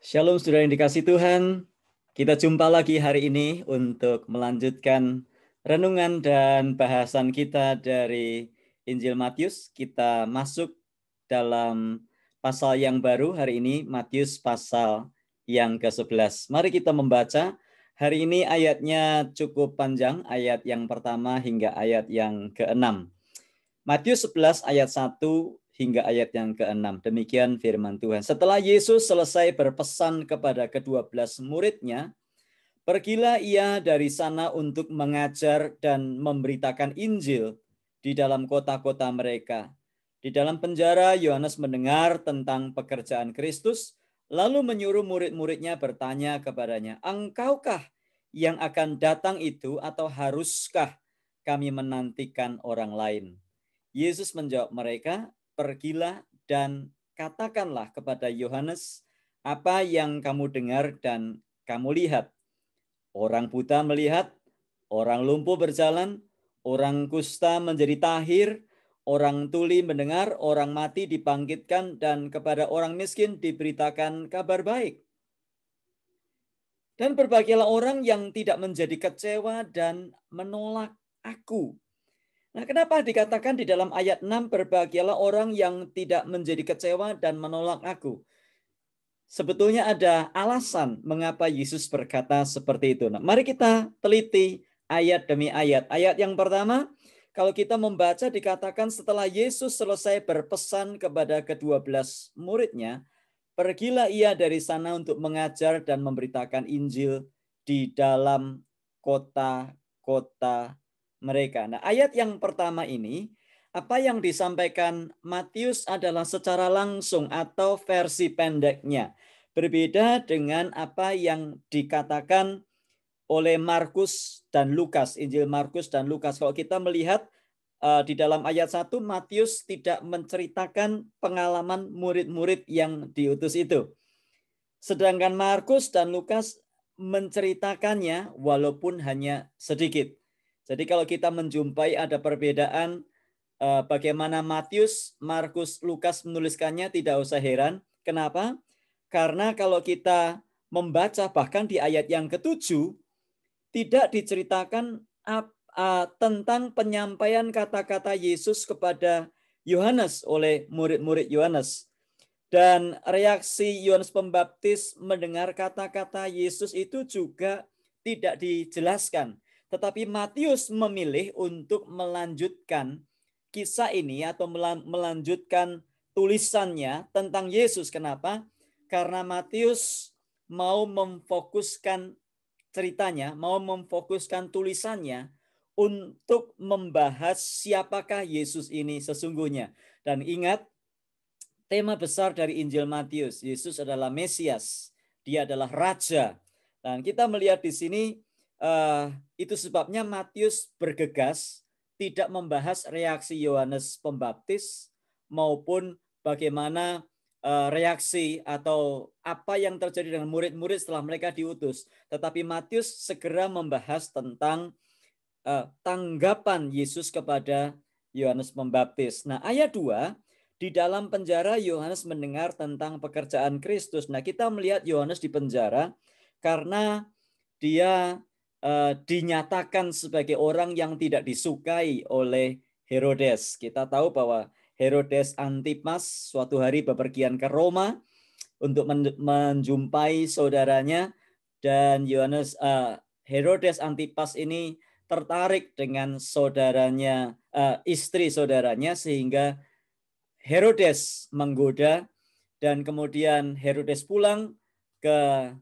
Shalom saudara yang dikasih Tuhan. Kita jumpa lagi hari ini untuk melanjutkan renungan dan bahasan kita dari Injil Matius. Kita masuk dalam pasal yang baru hari ini, Matius pasal yang ke-11. Mari kita membaca. Hari ini ayatnya cukup panjang, ayat yang pertama hingga ayat yang ke-6. Matius 11 ayat 1 hingga ayat yang ke-6. Demikian firman Tuhan. Setelah Yesus selesai berpesan kepada ke-12 muridnya, pergilah ia dari sana untuk mengajar dan memberitakan Injil di dalam kota-kota mereka. Di dalam penjara, Yohanes mendengar tentang pekerjaan Kristus, lalu menyuruh murid-muridnya bertanya kepadanya, "Engkaukah yang akan datang itu atau haruskah kami menantikan orang lain?" Yesus menjawab mereka, "Pergilah dan katakanlah kepada Yohanes apa yang kamu dengar dan kamu lihat. Orang buta melihat, orang lumpuh berjalan, orang kusta menjadi tahir, orang tuli mendengar, orang mati dibangkitkan, dan kepada orang miskin diberitakan kabar baik. Dan berbahagialah orang yang tidak menjadi kecewa dan menolak aku." Nah, kenapa dikatakan di dalam ayat 6, berbahagialah orang yang tidak menjadi kecewa dan menolak aku? Sebetulnya ada alasan mengapa Yesus berkata seperti itu. Nah, mari kita teliti ayat demi ayat. Ayat yang pertama, kalau kita membaca dikatakan setelah Yesus selesai berpesan kepada ke-12 muridnya, pergilah ia dari sana untuk mengajar dan memberitakan Injil di dalam kota-kota mereka. Nah, ayat yang pertama ini, apa yang disampaikan Matius adalah secara langsung atau versi pendeknya. Berbeda dengan apa yang dikatakan oleh Markus dan Lukas, Injil Markus dan Lukas. Kalau kita melihat di dalam ayat 1, Matius tidak menceritakan pengalaman murid-murid yang diutus itu. Sedangkan Markus dan Lukas menceritakannya walaupun hanya sedikit. Jadi kalau kita menjumpai ada perbedaan bagaimana Matius, Markus, Lukas menuliskannya, tidak usah heran. Kenapa? Karena kalau kita membaca bahkan di ayat yang ke-7, tidak diceritakan tentang penyampaian kata-kata Yesus kepada Yohanes oleh murid-murid Yohanes. Dan reaksi Yohanes Pembaptis mendengar kata-kata Yesus itu juga tidak dijelaskan. Tetapi Matius memilih untuk melanjutkan kisah ini atau melanjutkan tulisannya tentang Yesus. Kenapa? Karena Matius mau memfokuskan ceritanya, mau memfokuskan tulisannya untuk membahas siapakah Yesus ini sesungguhnya. Dan ingat, tema besar dari Injil Matius, Yesus adalah Mesias, dia adalah Raja. Dan kita melihat di sini, itu sebabnya Matius bergegas tidak membahas reaksi Yohanes Pembaptis maupun bagaimana reaksi atau apa yang terjadi dengan murid-murid setelah mereka diutus. Tetapi Matius segera membahas tentang tanggapan Yesus kepada Yohanes Pembaptis. Nah, ayat 2, di dalam penjara Yohanes mendengar tentang pekerjaan Kristus. Nah, kita melihat Yohanes di penjara karena dia dinyatakan sebagai orang yang tidak disukai oleh Herodes. Kita tahu bahwa Herodes Antipas suatu hari bepergian ke Roma untuk menjumpai saudaranya, dan Herodes Antipas ini tertarik dengan saudaranya, istri saudaranya, sehingga Herodes menggoda, dan kemudian Herodes pulang ke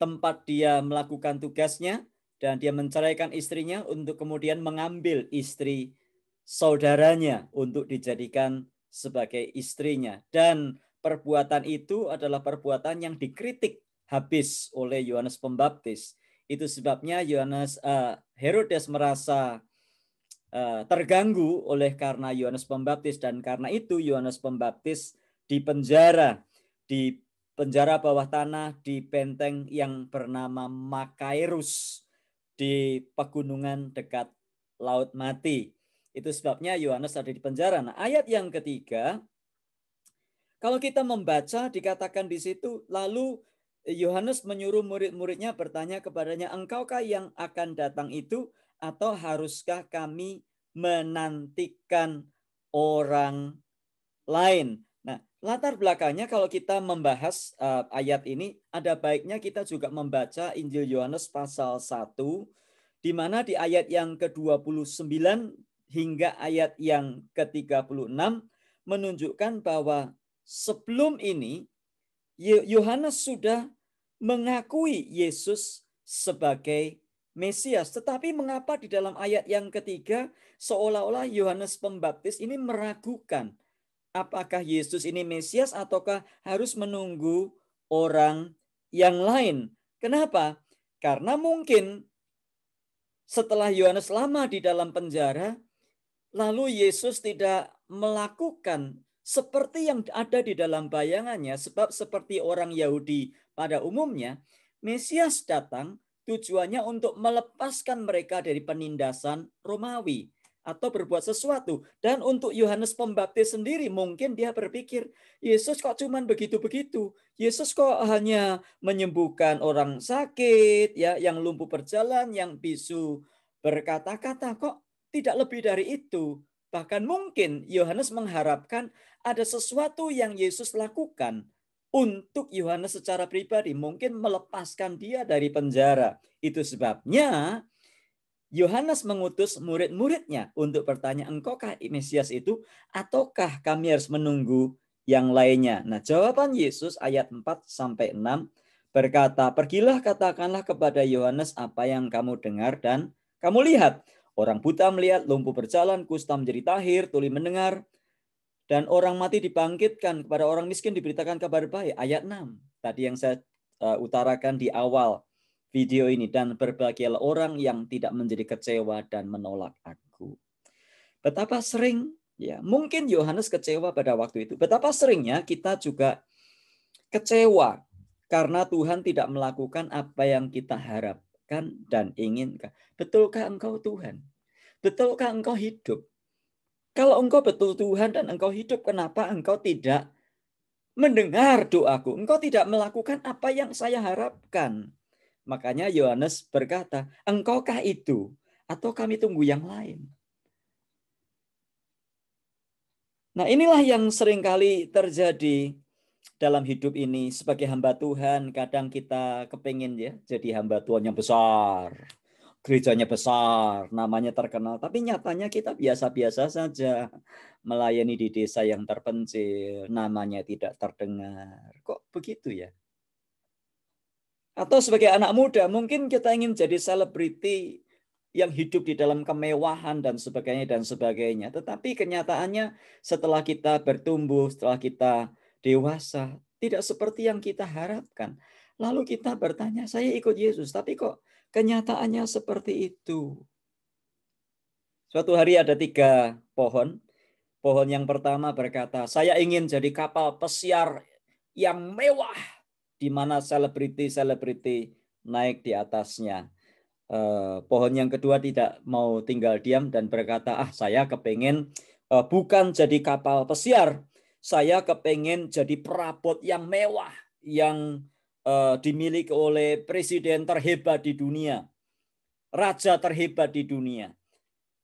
tempat dia melakukan tugasnya, dan dia menceraikan istrinya untuk kemudian mengambil istri saudaranya untuk dijadikan sebagai istrinya. Dan perbuatan itu adalah perbuatan yang dikritik habis oleh Yohanes Pembaptis. Itu sebabnya Herodes merasa terganggu oleh karena Yohanes Pembaptis, dan karena itu Yohanes Pembaptis dipenjara di penjara bawah tanah di benteng yang bernama Makairus di pegunungan dekat Laut Mati. Itu sebabnya Yohanes ada di penjara. Nah, ayat yang ketiga, kalau kita membaca dikatakan di situ, lalu Yohanes menyuruh murid-muridnya bertanya kepadanya, engkaukah yang akan datang itu, atau haruskah kami menantikan orang lain? Nah, latar belakangnya kalau kita membahas ayat ini, ada baiknya kita juga membaca Injil Yohanes pasal 1, di mana di ayat yang ke-29 hingga ayat yang ke-36 menunjukkan bahwa sebelum ini Yohanes sudah mengakui Yesus sebagai Mesias. Tetapi mengapa di dalam ayat yang ketiga seolah-olah Yohanes Pembaptis ini meragukan apakah Yesus ini Mesias ataukah harus menunggu orang yang lain? Kenapa? Karena mungkin setelah Yohanes lama di dalam penjara, lalu Yesus tidak melakukan seperti yang ada di dalam bayangannya, sebab seperti orang Yahudi pada umumnya, Mesias datang tujuannya untuk melepaskan mereka dari penindasan Romawi atau berbuat sesuatu. Dan untuk Yohanes Pembaptis sendiri mungkin dia berpikir, Yesus kok cuman begitu-begitu. Yesus kok hanya menyembuhkan orang sakit, ya, yang lumpuh berjalan, yang bisu berkata-kata, kok tidak lebih dari itu. Bahkan mungkin Yohanes mengharapkan ada sesuatu yang Yesus lakukan untuk Yohanes secara pribadi, mungkin melepaskan dia dari penjara. Itu sebabnya Yohanes mengutus murid-muridnya untuk bertanya, engkaukah Mesias itu, ataukah kami harus menunggu yang lainnya? Nah, jawaban Yesus ayat 4-6 berkata, pergilah katakanlah kepada Yohanes apa yang kamu dengar dan kamu lihat. Orang buta melihat, lumpuh berjalan, kusta menjadi tahir, tuli mendengar, dan orang mati dibangkitkan, kepada orang miskin diberitakan kabar baik. Ayat 6. Tadi yang saya utarakan di awal video ini. Dan berbahagialah orang yang tidak menjadi kecewa dan menolak aku. Betapa sering, ya mungkin Yohanes kecewa pada waktu itu. Betapa seringnya kita juga kecewa karena Tuhan tidak melakukan apa yang kita harapkan dan inginkan. Betulkah engkau Tuhan? Betulkah engkau hidup? Kalau engkau betul Tuhan dan engkau hidup, kenapa engkau tidak mendengar doaku? Engkau tidak melakukan apa yang saya harapkan. Makanya Yohanes berkata, engkaukah itu? Atau kami tunggu yang lain? Nah, inilah yang seringkali terjadi dalam hidup ini. Sebagai hamba Tuhan, kadang kita kepingin ya jadi hamba Tuhan yang besar. Gerejanya besar, namanya terkenal, tapi nyatanya kita biasa-biasa saja. Melayani di desa yang terpencil, namanya tidak terdengar. Kok begitu ya? Atau sebagai anak muda, mungkin kita ingin jadi selebriti yang hidup di dalam kemewahan dan sebagainya. Tetapi kenyataannya setelah kita bertumbuh, setelah kita dewasa, tidak seperti yang kita harapkan. Lalu kita bertanya, saya ikut Yesus, tapi kok kenyataannya seperti itu. Suatu hari ada 3 pohon. Pohon yang pertama berkata, saya ingin jadi kapal pesiar yang mewah, di mana selebriti-selebriti naik di atasnya. Pohon yang kedua tidak mau tinggal diam dan berkata, saya kepengen bukan jadi kapal pesiar, saya kepengen jadi perabot yang mewah, yang dimiliki oleh presiden terhebat di dunia, raja terhebat di dunia.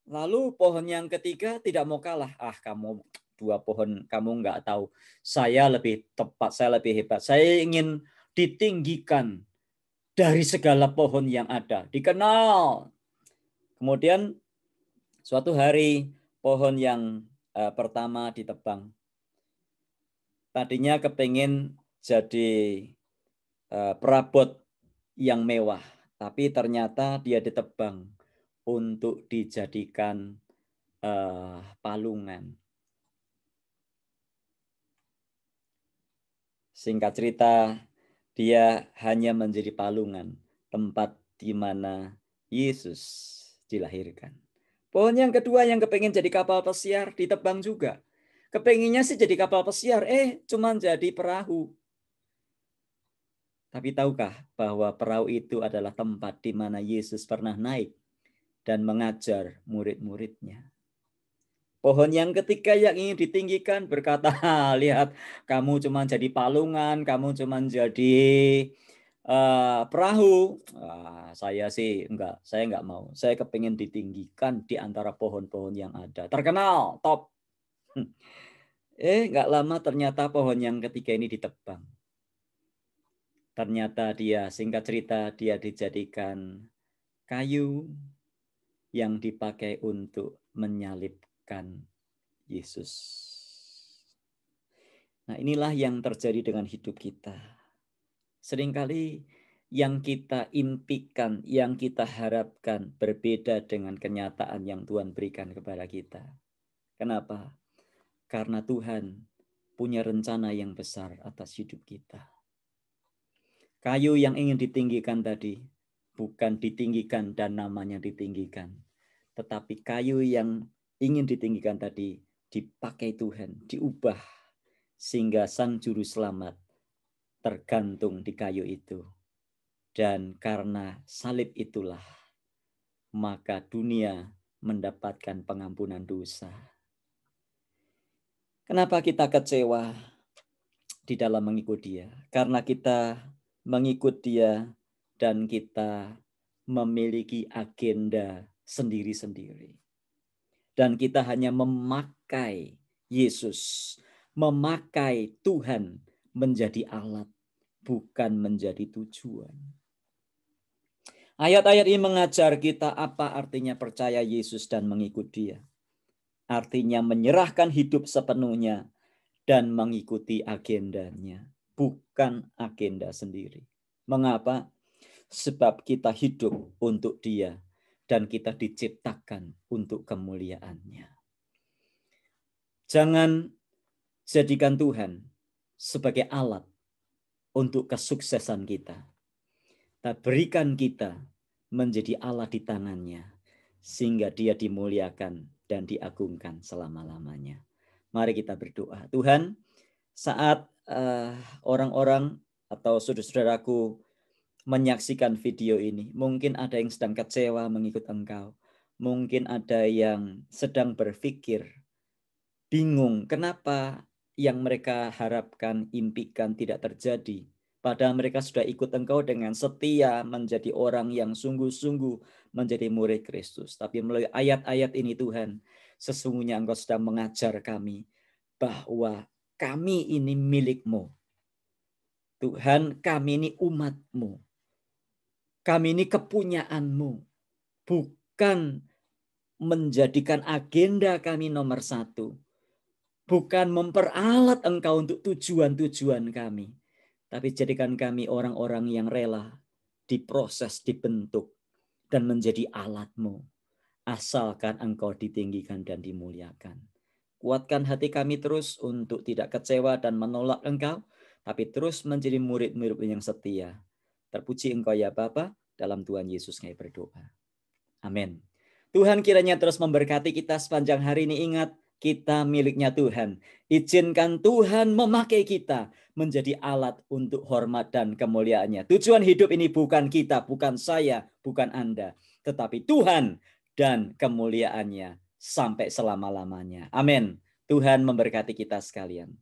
Lalu pohon yang ketiga tidak mau kalah. Kamu 2 pohon, kamu nggak tahu. Saya lebih tepat, saya lebih hebat. Saya ingin ditinggikan dari segala pohon yang ada. Dikenal. Kemudian suatu hari pohon yang pertama ditebang. Tadinya kepengen jadi perabot yang mewah. Tapi ternyata dia ditebang untuk dijadikan palungan. Singkat cerita, dia hanya menjadi palungan, tempat di mana Yesus dilahirkan. Pohon yang kedua yang kepengen jadi kapal pesiar ditebang juga. Kepenginnya sih jadi kapal pesiar, cuman jadi perahu. Tapi tahukah bahwa perahu itu adalah tempat di mana Yesus pernah naik dan mengajar murid-muridnya. Pohon yang ketiga yang ingin ditinggikan berkata, lihat, kamu cuma jadi palungan, kamu cuma jadi perahu. Saya sih enggak, saya enggak mau. Saya kepingin ditinggikan di antara pohon-pohon yang ada. Terkenal, top. Enggak lama ternyata pohon yang ketiga ini ditebang. Ternyata dia, singkat cerita, dia dijadikan kayu yang dipakai untuk menyalibkan Yesus. Nah, inilah yang terjadi dengan hidup kita. Seringkali yang kita impikan, yang kita harapkan berbeda dengan kenyataan yang Tuhan berikan kepada kita. Kenapa? Karena Tuhan punya rencana yang besar atas hidup kita. Kayu yang ingin ditinggikan tadi bukan ditinggikan dan namanya ditinggikan, tetapi kayu yang ingin ditinggikan tadi dipakai Tuhan, diubah sehingga Sang Juru Selamat tergantung di kayu itu. Dan karena salib itulah, maka dunia mendapatkan pengampunan dosa. Kenapa kita kecewa di dalam mengikut Dia? Karena kita mengikut Dia dan kita memiliki agenda sendiri-sendiri. Dan kita hanya memakai Yesus, memakai Tuhan menjadi alat, bukan menjadi tujuan. Ayat-ayat ini mengajar kita apa artinya percaya Yesus dan mengikut Dia. Artinya menyerahkan hidup sepenuhnya dan mengikuti agendanya, bukan agenda sendiri. Mengapa? Sebab kita hidup untuk Dia dan kita diciptakan untuk kemuliaan-Nya. Jangan jadikan Tuhan sebagai alat untuk kesuksesan kita. Berikan kita menjadi alat di tangannya, sehingga Dia dimuliakan dan diagungkan selama-lamanya. Mari kita berdoa. Tuhan, saat orang-orang atau saudara-saudaraku menyaksikan video ini, mungkin ada yang sedang kecewa mengikut Engkau. Mungkin ada yang sedang berpikir, bingung kenapa yang mereka harapkan, impikan tidak terjadi. Padahal mereka sudah ikut Engkau dengan setia menjadi orang yang sungguh-sungguh menjadi murid Kristus. Tapi melalui ayat-ayat ini Tuhan, sesungguhnya Engkau sedang mengajar kami bahwa kami ini milik-Mu. Tuhan, kami ini umat-Mu. Kami ini kepunyaan-Mu. Bukan menjadikan agenda kami nomor satu. Bukan memperalat Engkau untuk tujuan-tujuan kami. Tapi jadikan kami orang-orang yang rela diproses, dibentuk, dan menjadi alat-Mu. Asalkan Engkau ditinggikan dan dimuliakan. Kuatkan hati kami terus untuk tidak kecewa dan menolak Engkau, tapi terus menjadi murid-murid yang setia. Terpuji Engkau ya Bapa, dalam Tuhan Yesus kami berdoa. Amin. Tuhan kiranya terus memberkati kita sepanjang hari ini. Ingat, kita miliknya Tuhan. Izinkan Tuhan memakai kita menjadi alat untuk hormat dan kemuliaannya. Tujuan hidup ini bukan kita, bukan saya, bukan Anda. Tetapi Tuhan dan kemuliaannya sampai selama-lamanya. Amin. Tuhan memberkati kita sekalian.